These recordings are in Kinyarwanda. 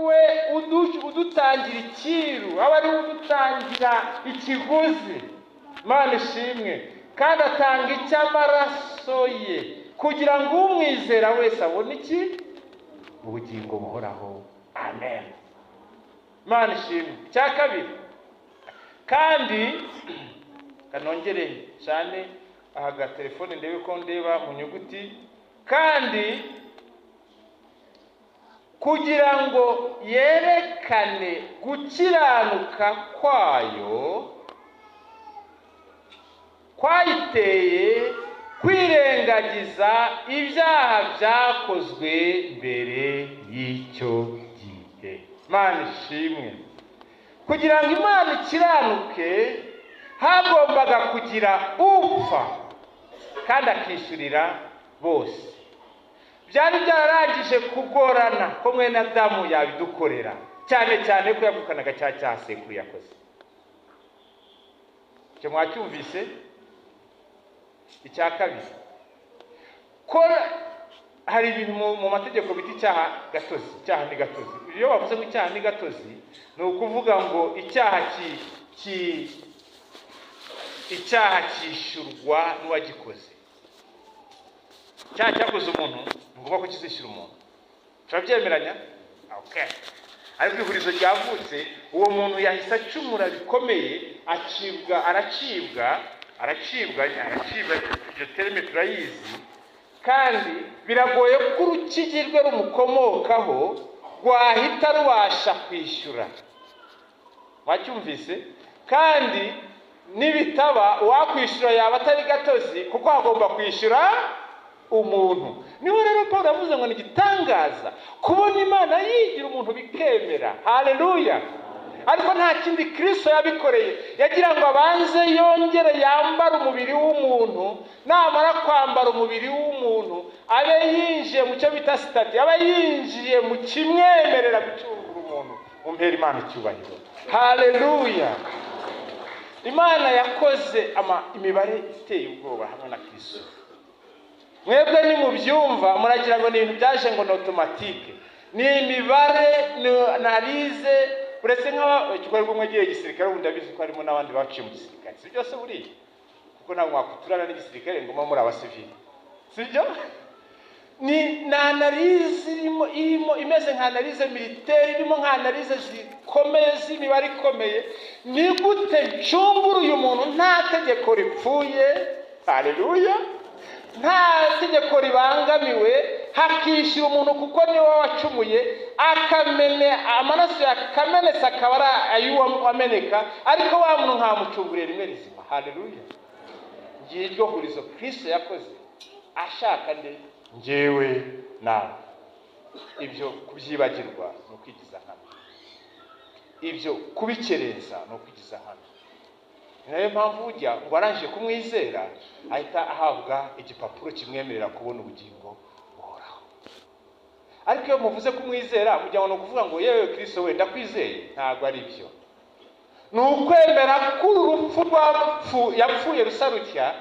we udutangira ikiru, aba ari udutangira ikiguzi. Imana ishimwe. Kandi atanga icy'amaraso ye kugira ngo umwizera wese abone iki? Ubugingo buhoraho. Amen. Imana ishimwe. Cya kabiri, kandi kanongere cyane aha telefone ndebe ko ndeba mu nyuguti, kandi kugira ngo yerekane gukiranuka kwayo kwayiteye kwirengagiza ibyaha byakozwe mbere y'icyo gihe. Imana ishimwe. Kugira ngo Imana ikiranuke hagombaga kugira upfa kandi akishyurira bose. Byari byararangije kugorana ko mwene Adamu yabidukorera, cyane cyane ko yavukanaga cya cyaha sekuru yakoze. Icyo mwacyumvise. Icya kabiri, ko hari ibintu mu mategeko bita icyaha gatozi. Icyaha ni gatozi. Iyo bavuze ngo icyaha ni gatozi, ni ukuvuga ngo icyaha cyishyurwa n'uwagikoze. Icyaha cyakoze umuntu ni ukuvuga ko kizishyura umuntu. Turabyemeranya? Okay. Ariko ihurizo ryavutse, uwo muntu yahise acumura bikomeye, aracibwa iryo terime turayizi, kandi biragoye ko urukigirwe rumukomokaho rwahita rubasha kwishyura. Wacyumvise? Kandi nibitaba uwakwishyura yaba atari gatozi, kuko hagomba kwishyura umuntu. Niwe rero Paulo yavuze ngo ni igitangaza kubona Imana yigira umuntu bikemera. Haleluya. Ariko nta kindi Kristo yabikoreye. Yagira ngo abanze yongere yambara umubiri w'umuntu, namara kwambara umubiri w'umuntu abe yinjiye mu cyo bita stati, abe yinjiye mu kimwemerera gucungura umuntu. Umpera Imana icyubahiro. Haleluya. Imana yakoze imibare iteye ubwoba hamwe na Kristo. Mwebwe ni mubyumva muragira ngo ni ibintu byaje ngo ni automatique. Ni imibare narize uretse nk'abagikorwa umwe giye gisirikare, ubundi abizi ko harimo n'abandi baciye mu gisirikare. Si byose buriya, kuko ntabwo mwakuturana n'igisirikare ngo muri abasivili. Si byo? Ni analize irimo imeze nka analize militaire, irimo nka analize zikomeye z'imibare ikomeye. Ni gute ncungura uyu muntu nta tegeko ripfuye? Haleluya. Nta tegeko ribangamiwe, hakishyura umuntu kuko niwe wacumuye, amaraso yakamenetse akaba ari ay'uwameneka, ariko wa muntu nkamucungurira rimwe rizima. Haleluya. Ngiye iryo hurizo Kristo yakoze ashaka nde njyewe nawe. Ibyo kubyibagirwa no kwigiza hano, ibyo kubikereza no kwigiza hano. Niyo mpamvu ujya ngo arangije kumwizera ahita ahabwa igipapuro kimwemerera kubona ubugingo buhoraho. Ariko iyo muvuze kumwizera mujya no kuvuga ngo yewe Kristo we ndakwizeye, ntabwo ari byo. Ni ukwemera ko urupfu yapfuye rusarutya,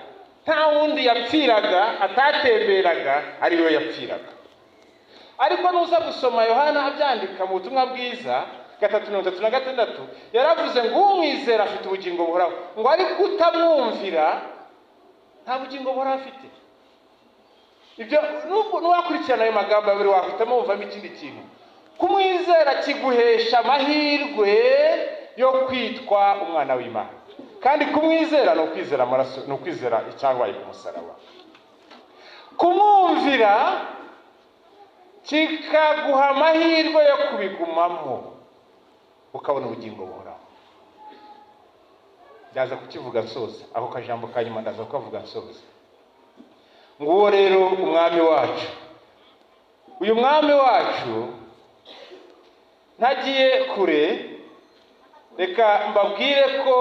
nta wundi yapfiraga atatemberaga ari we yapfiraga. Ariko nuza gusoma Yohana abyandika mu butumwa bwiza 3:36 yaravuze ngo umwizera afite ubugingo buhoraho, ngo ariko utamwumvira nta bugingo buhoraho afite. Ibyo nuwakurikirana ayo magambo abiri wahitamo wumvamo ikindi kintu. Kumwizera kiguhesha amahirwe yo kwitwa umwana w'Imana, kandi kumwizera no kwizera amaraso, no kwizera icyabaye ku musaraba. Kumwumvira kikaguha amahirwe yo kubigumamo ukabona ubugingo buhoraho. Ndaza kukivuga nsoza, aho kajambo kanyuma ndaza kuvuga nsoza. Nguwo rero umwami wacu. Uyu mwami wacu ntagiye kure, reka mbabwire ko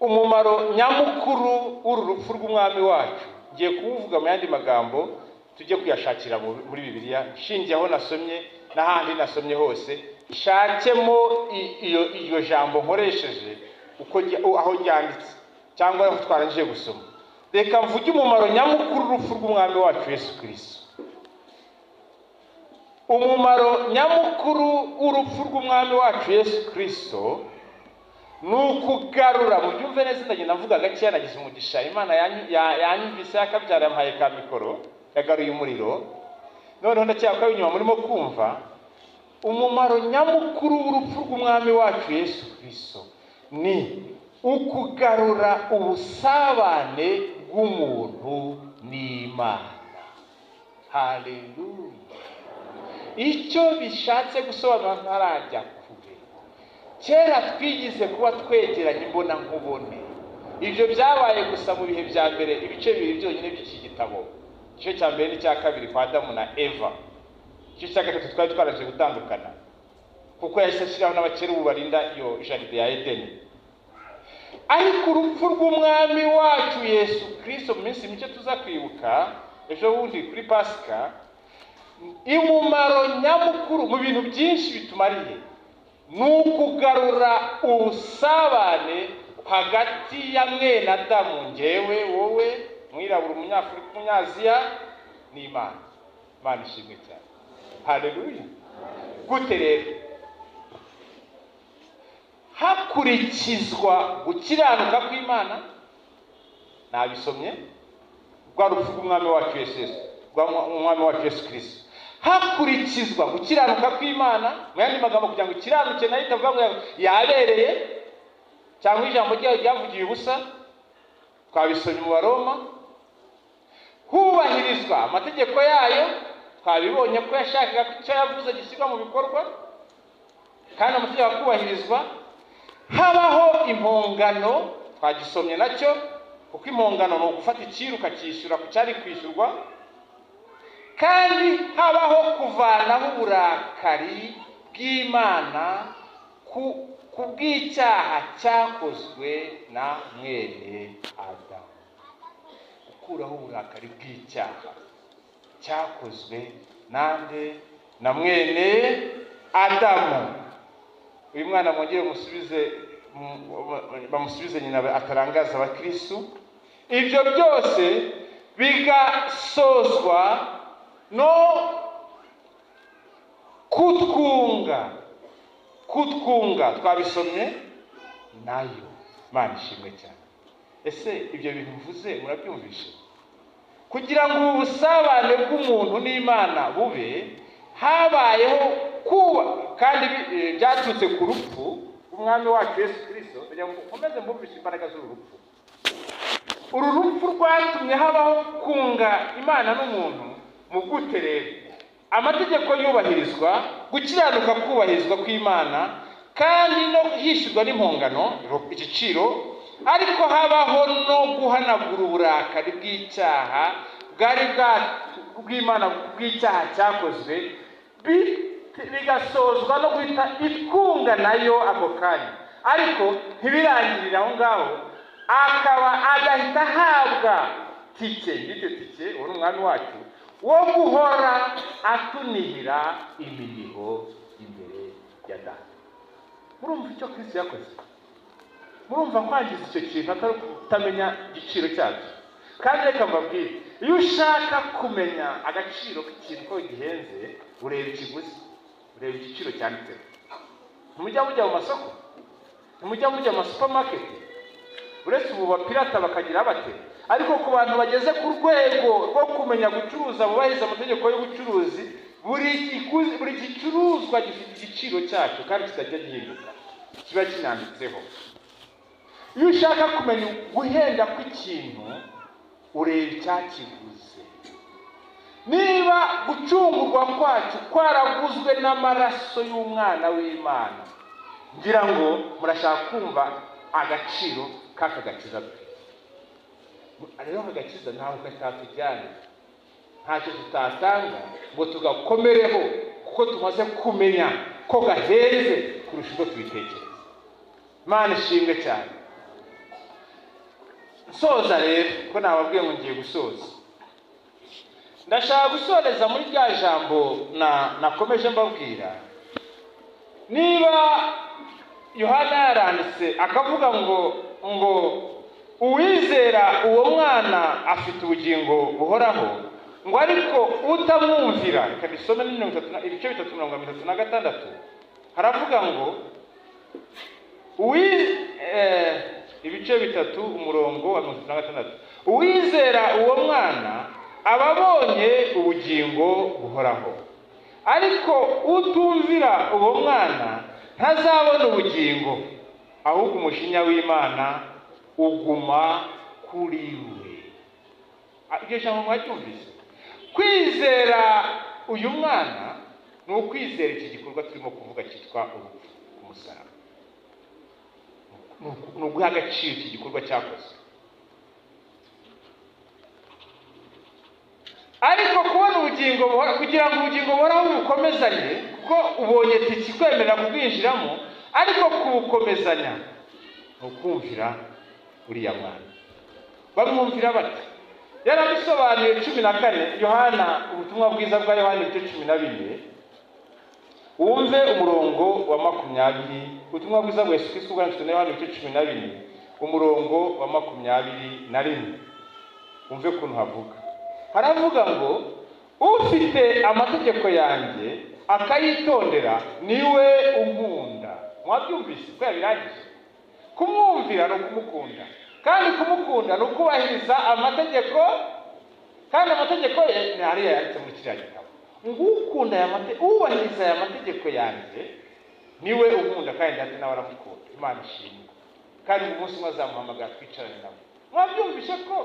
umumaro nyamukuru w'uru rupfu rw'umwami wacu ngiye kuvuga mu yandi magambo tujye kuyashakira muri Bibiliya, shingiye aho nasomye n'ahandi nasomye hose, shakemo iyo jambo nkoresheje uko aho ryanditse cyangwa aho twarangije gusoma. Reka mvuge umumaro nyamukuru w'urupfu rw'umwami wacu Yesu Kristo. umumaro nyamukuru w'urupfu rw'umwami wacu Yesu Kristo ni ukugarura, mu byumve neza ndagenda mvuga gakeya, nagize umugisha, Imana yanyumvise yakabyara yampaye ka mikoro, yagaruye umuriro, noneho ndacyakwa inyuma murimo kumva. Umumaro nyamukuru w'urupfu rw'umwami wacu Yesu Kristo ni ukugarura ubusabane bw'umuntu n'Imana. Haleluya. Icyo bishatse gusobanura ntarajya kure, kera twigize kuba twegeranye imbona nkubone. Ibyo byabaye gusa mu bihe bya mbere, ibice bibiri byonyine by'iki gitabo, igice cya mbere n'icya kabiri kwa Adamu na Eva. Igice cya gatatu twari twaraje gutandukana kuko yahise ashyiraho n'abakerubu barinda iyo jaride ya Edeni. Ariko urupfu rw'umwami wacu Yesu Kristo mu minsi mike tuza kwibuka ejo bundi kuri Pasika, umumaro nyamukuru mu bintu byinshi bitumariye ni ukugarura ubusabane hagati ya mwene Adamu, njyewe, wowe, mwirabura, umunyafurika, umunyaziya, n'Imana. Imana ishimwe cyane. Haleluya. Gute rero? Hakurikizwa gukiranuka kw'Imana, nabisomye, rwa rupfu rw'umwami wacu Yesu Kristo. Hakurikizwa gukiranuka kw'Imana, mu yandi magambo kugira ngo ukiranuke nayo itavuga ngo yabereye cyangwa ijambo ryayo ryavugiye ubusa, twabisomye mu Baroma. Hubahirizwa amategeko yayo, twabibonye ko yashakaga ko icyo yavuze gishyirwa mu bikorwa, kandi amategeko akubahirizwa. Habaho impongano, twagisomye nacyo, kuko impongano ni ugufata ikintu ukakishyura ku cyari kwishyurwa. Kandi habaho kuvanaho uburakari bw'Imana ku bw'icyaha cyakozwe na mwene Adamu. Gukuraho uburakari bw'icyaha cyakozwe nande? Na mwene Adamu. Uyu mwana mwongere bamusubize nyina atarangaza abakristo. Ibyo byose bigasozwa no kutwunga, twabisomye nayo. Imana ishimwe cyane. Ese ibyo bintu mvuze murabyumvishe? Kugira ngo ubusabane bw'umuntu n'Imana bube, habayeho kuba, kandi byaturutse ku rupfu rw'umwami wacu Yesu Kristo. Kugira ngo ukomeze mbumvishe imbaraga z'uru rupfu. Uru rupfu rwatumye habaho kunga Imana n'umuntu. Mu gute rero? Amategeko yubahirizwa, gukiranuka kubahirizwa kw'Imana, kandi no hishyurwa n'impongano, igiciro. Ariko habaho no guhanagura uburakari bw'icyaha bwari bw'Imana bw'icyaha cyakozwe, bigasozwa no guhita itwunga nayo ako kanya. Ariko ntibirangirira aho ngaho, akaba agahita ahabwa tike, ngite tike, uwo ni umwami wacu, wo guhora atunihira iminiho imbere ya Data. Murumva icyo Kristo yakoze? Murumva kwangiza icyo kintu atari kutamenya igiciro cyacyo? Kandi reka mbabwire, iyo ushaka kumenya agaciro k'ikintu ko gihenze, ureba ikiguzi, ureba igiciro cyanditseho. Ntimujya mujya mu masoko, ntimujya mujya mu supermarket, uretse ubu bapirata bakagira bate. Ariko ku bantu bageze ku rwego rwo kumenya gucuruza, bubahiriza amategeko y'ubucuruzi, buri gicuruzwa gifite igiciro cyacyo kandi kitajya gihinduka, kiba kinanditseho. Iyo ushaka kumenya guhenda kw'ikintu, ureba icyakiguze. Niba gucungurwa kwacu kwaraguzwe n'amaraso y'umwana w'Imana, ngira ngo murashaka kumva agaciro k'aka gakiza. Rero aka gakiza ntaho katatujyana, ntacyo tutatanga ngo tugakomereho, kuko tumaze kumenya ko gahenze kurusha uko tubitekereza. Imana ishimwe cyane. Nsoza rero, ko nababwiye ngo ngiye gusoza, ndashaka gusoreza muri rya jambo nakomeje mbabwira. Niba Yohana yaranditse akavuga ngo uwizera uwo mwana afite ubugingo buhoraho, ngo ariko utamwumvira, reka bisome ni ibice 336 haravuga ngo ibice 3 umurongo wa 36, uwizera uwo mwana ababonye ubugingo buhoraho, ariko utumvira uwo mwana ntazabona ubugingo, ahubwo umushinya w'Imana uguma kuri we. Iryo jambo mwacyumvise? Kwizera uyu mwana ni ukwizera iki gikorwa turimo kuvuga cyitwa urupfu ku musaraba, ni uguha agaciro iki gikorwa cyakoze. Ariko kubona ubugingo kugira ngo ubugingo buhoraho bukomezanye, kuko ubonye tikikwemerera kubwinjiramo, ariko kubukomezanya ni ukumvira uriya mwana. Bamwumvira bati? Yarabisobanuye 14 Yohana, ubutumwa bwiza bwa Yohana ibice 14, wumve umurongo wa 20. Ubutumwa bwiza bwa Yesu Kristo bwanditswe na Yohana ibice 14 umurongo wa 21. Wumve ukuntu havuga. Haravuga ngo ufite amategeko yanjye akayitondera niwe unkunda. Mwabyumvise ko yabirangije? Kumwumvira no kumukunda, kandi kumukunda no kubahiriza amategeko, kandi amategeko ye ni hariya yanditse muri kiriya gitabo. Ngukunda aya mategeko, ubahiriza aya mategeko yanjye niwe unkunda, kandi ndetse nawe aramukunda. Imana ishimwe. Kandi umunsi umwe azamuhamagara twicarane nawe. Mwabyumvise ko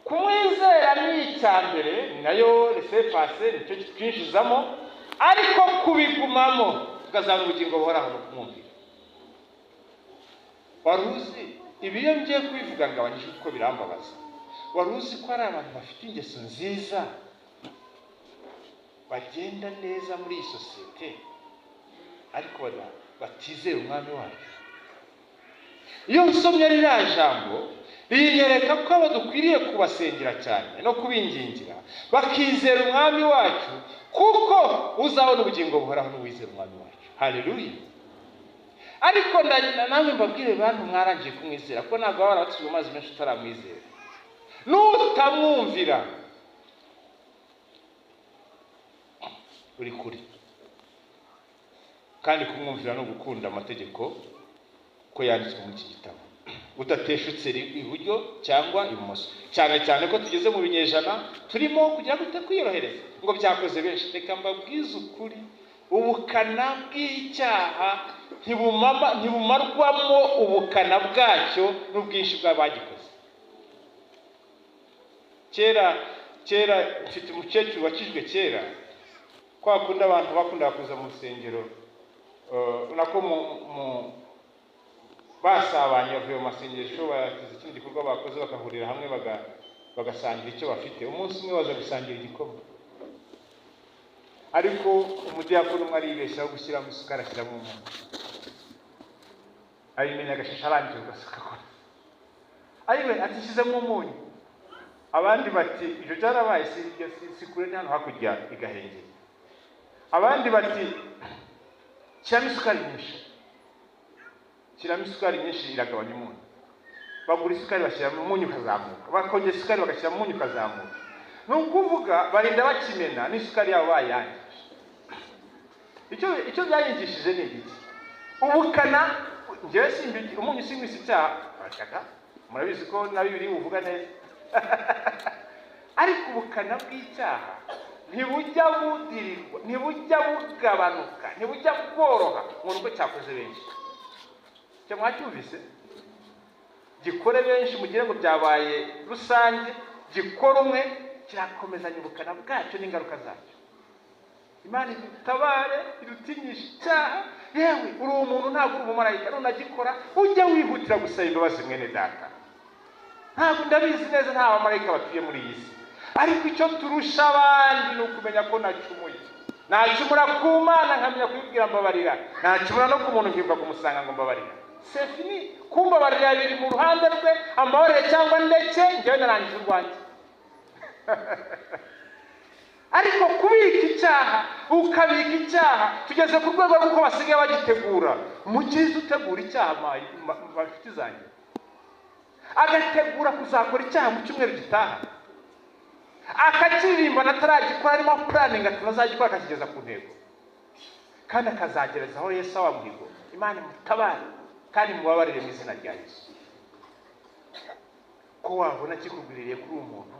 kumwizera ni icyambere, nayo resepase nicyo twinjizamo, ariko kubigumamo tukazana ubugingo buhoraho no kumwumvira. Waruzi ibiyo ngiye kubivuga ngabanyije kuko birambabaza. Waruzi ko ari abantu bafite ingeso nziza bagenda neza muri iyi sosiyete, ariko batizera umwami wacu. Iyo usomye ririya jambo rinyereka ko abo dukwiriye kubasengera cyane no kubingingira bakizera umwami wacu, kuko uzabona ubugingo buhoraho n'uwizera umwami wacu. Haleluya. Ariko namwe mbabwire bantu mwarangiye kumwizera, ko ntabwo baba barabatijwe amazi menshi utaramwizera. Nutamwumvira uri kuri, kandi kumwumvira no gukunda amategeko ko yanditswe muri iki gitabo, udateshutse iburyo cyangwa ibumoso. Cyane cyane ko tugeze mu binyejana turimo kugira gute kwiyorohereza ngo byakoze benshi. Reka mbabwize ukuri, ubukana bw'icyaha ntibumarwamo ubukana bwacyo n'ubwinshi bw'abagikoze. Kera mfite umukecuru wakijwe kera, kwa kundi abantu bakunda kuza mu rusengero, nako basabanye bavuye mu masengesho, bagize ikindi gikorwa bakoze, bakahurira hamwe bagasangira icyo bafite. Umunsi umwe baza gusangira igikoma, ariko umudiyakoni umwe aribeshyaho gushyiramo isukari, ashyiramo umunyu, abimenya agashisha arangije ugasukakora, ariwe atishyizemo umunyu. Abandi bati ibyo byarabaye, si kure ni hano hakurya igahengera. Abandi bati shyiramo isukari nyinshi, shyiramo isukari nyinshi iragabanya umunyu. Bagura isukari bashyiramo umunyu ukazamuka, bakongera isukari bagashyiramo umunyu ukazamuka. Ni ukuvuga barinda bakimena n'isukari yabo bayangije. Icyo byayigishije ni iki? Ubukana, njyewe simbi umunyu singwisi icyaha, barashaka murabizi ko na Bibiliya uvuga neza. Ariko ubukana bw'icyaha ntibujya budirirwa, ntibujya bugabanuka, ntibujya bworoha ngo nuko cyakoze benshi. Cyo mwacyumvise? Gikore benshi mugire ngo byabaye rusange, gikora umwe kirakomezanya ubukana bwacyo n'ingaruka zacyo. Imana idutabare, idutinyisha icyaha. Yewe uri umuntu, ntabwo uri umumarayika, nunagikora ujya wihutira gusaba imbabazi mwene data. Ntabwo ndabizi neza nta bamarayika batuye muri iyi si, ariko icyo turusha abandi ni ukumenya ko nacumuye. Nacumura ku Mana nkamenya kuyibwira mbabarira, nacumura no ku muntu nkibuka kumusanga ngo mbabarira. C'est fini. Kumbabarira biri mu ruhande rwe, ambabarire cyangwa ndetse njyewe narangije urwanjye. Ariko kubika icyaha, ukabika icyaha, tugeze ku rwego rw'uko basigaye bagitegura. Umukiza utegura icyaha bafite zanjye, agategura kuzakora icyaha mu cyumweru gitaha. akakiririmba nataragikora arimo planning ati nazagikora akakigeza ku ntego kandi akazagereza aho Yesu awabwiye Imana mutabare kandi mubabarire mu izina rya Yesu. Ko wabona kikugwiriye kuri umuntu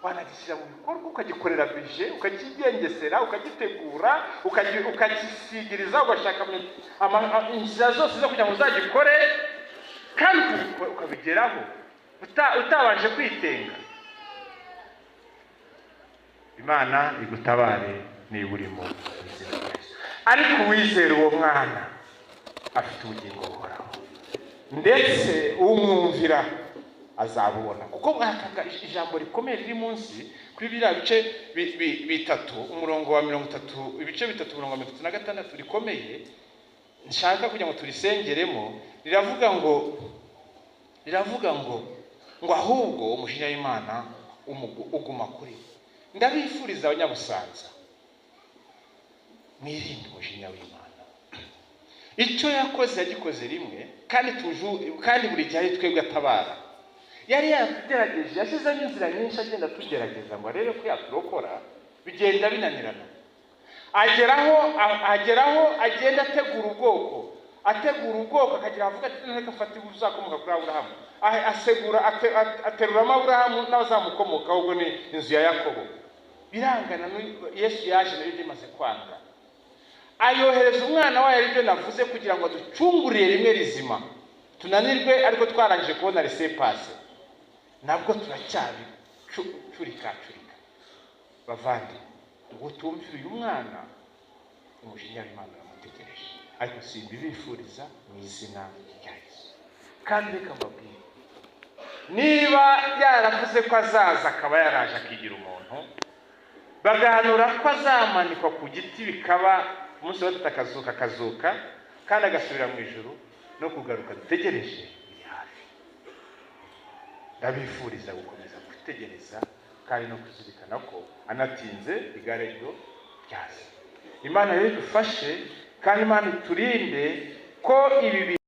wanagishyira mu bikorwa ukagikorera bije ukakigengesera ukagitegura ukagisigiriza ugashaka inzira zose zo kugira ngo uzagikore kandi ukabigeraho utabanje kwitenga. Imana igutabare niba urimo izina rya Yesu. Ariko uwizera uwo mwana afite ubugingo buhoraho ndetse umwumvira azabubona. Kuko mwatanga ijambo rikomeye riri munsi kuri biriya bice bitatu umurongo wa 30 ibice bitatu umurongo wa 36 rikomeye nshaka kugira ngo turisengeremo. Riravuga ngo ahubwo umujinya w'Imana uguma kuri. Ndabifuriza abanyabusanza mwirinde umujinya w'Imana. Icyo yakoze yagikoze rimwe kandi buri gihe twebwe atabara. Yari yatugerageje yashizemo inzira nyinshi agenda tugerageza ngo arebe ko yaturokora bigenda binanirana. Ageraho agenda ategura ubwoko akagira avuga ati none afata uzakomoka kuri Aburahamu aterura Aburahamu n'abazamukomoka ahubwo ni inzu ya Yakobo. Birangana Yesu yaje nayo bimaze kwanga ayohereza umwana wayo aribyo navuze kugira ngo ducungurire rimwe rizima tunanirwe ariko twarangije kubona resepase nabwo turacyabi curika bavandi ngo tumvire uyu mwana umujinya w'Imana uramutegereje. Ariko simbibifuriza mu izina rya Yesu. Kandi reka mbabwire niba yaravuze ko azaza akaba yaraje akigira umuntu bagahanura ko azamanikwa ku giti bikaba umunsi wa gatatu akazuka kandi agasubira mu ijuru no kugaruka dutegereje biri hafi. Ndabifuriza gukomeza gutegereza kandi no kuzirikana ko anatinze igare ryo ryaza. Imana rero dufashe kandi Imana iturinde ko ibi